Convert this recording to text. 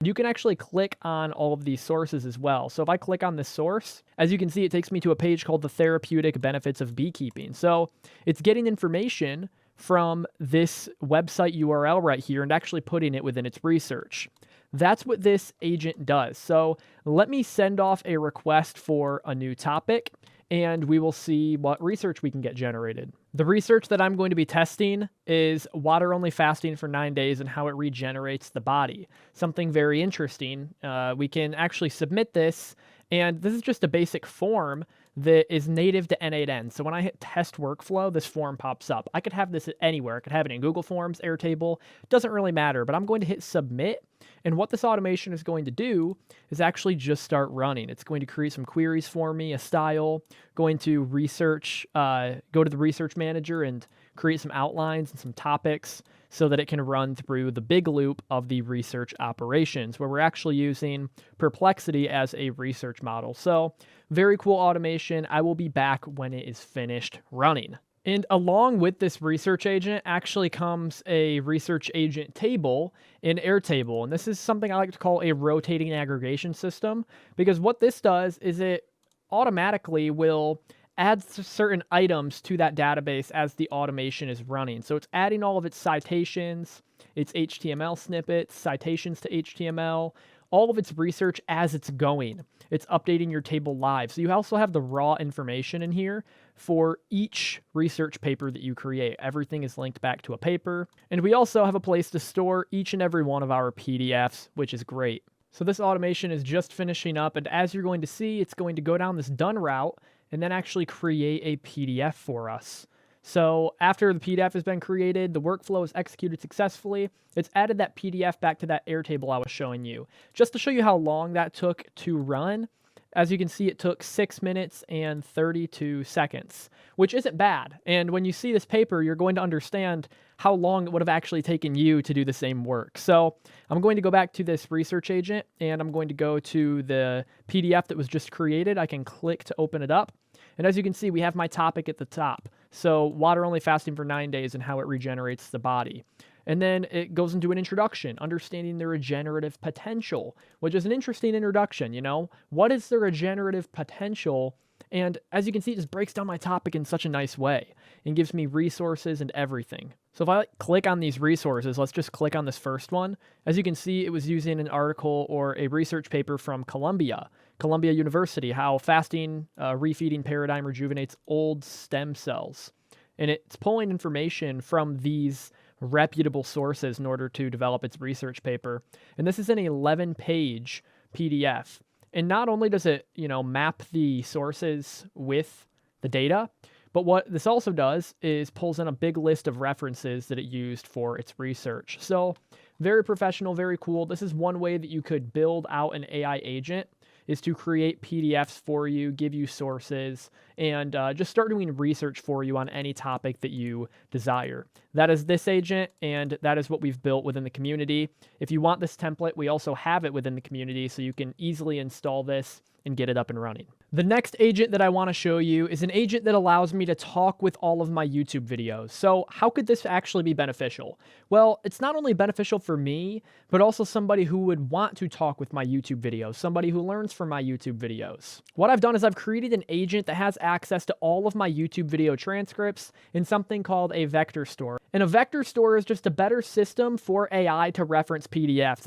You can actually click on all of these sources as well. So if I click on this source, as you can see, it takes me to a page called the Therapeutic Benefits of Beekeeping. So it's getting information from this website URL right here and actually putting it within its research. That's what this agent does. So let me send off a request for a new topic and we will see what research we can get generated. The research that I'm going to be testing is water-only fasting for 9 days and how it regenerates the body. Something very interesting. We can actually submit this, and this is just a basic form that is native to N8N. So when I hit test workflow, this form pops up. I could have this anywhere. I could have it in Google Forms, Airtable. Doesn't really matter, but I'm going to hit submit. And what this automation is going to do is actually just start running. It's going to create some queries for me, a style, going to research, go to the research manager and create some outlines and some topics so that it can run through the big loop of the research operations, where we're actually using Perplexity as a research model. So very cool automation. I will be back when it is finished running. And along with this research agent actually comes a research agent table in Airtable. And this is something I like to call a rotating aggregation system, because what this does is it automatically will add certain items to that database as the automation is running. So it's adding all of its citations, its HTML snippets, citations to HTML, all of its research as it's going. It's updating your table live. So you also have the raw information in here for each research paper that you create. Everything is linked back to a paper. And we also have a place to store each and every one of our PDFs, which is great. So this automation is just finishing up, and as you're going to see, it's going to go down this done route and then actually create a PDF for us. So after the PDF has been created, the workflow is executed successfully. It's added that PDF back to that Airtable I was showing you. Just to show you how long that took to run, as you can see, it took 6 minutes and 32 seconds, which isn't bad. And when you see this paper, you're going to understand how long it would have actually taken you to do the same work. So I'm going to go back to this research agent, and I'm going to go to the PDF that was just created. I can click to open it up. And as you can see, we have my topic at the top. So water-only fasting for 9 days and how it regenerates the body. And then it goes into an introduction, understanding the regenerative potential, which is an interesting introduction, you know? What is the regenerative potential? And as you can see, it just breaks down my topic in such a nice way and gives me resources and everything. So if I click on these resources, let's just click on this first one. As you can see, it was using an article or a research paper from Columbia University, how fasting, refeeding paradigm rejuvenates old stem cells. And it's pulling information from these reputable sources in order to develop its research paper. And this is an 11-page PDF. And not only does it, map the sources with the data, but what this also does is pulls in a big list of references that it used for its research. So very professional, very cool. This is one way that you could build out an AI agent, is to create PDFs for you, give you sources, and just start doing research for you on any topic that you desire. That is this agent, and that is what we've built within the community. If you want this template, we also have it within the community, so you can easily install this and get it up and running. The next agent that I want to show you is an agent that allows me to talk with all of my YouTube videos. So how could this actually be beneficial? Well, it's not only beneficial for me, but also somebody who would want to talk with my YouTube videos, somebody who learns from my YouTube videos. What I've done is I've created an agent that has access to all of my YouTube video transcripts in something called a vector store. And a vector store is just a better system for AI to reference PDFs.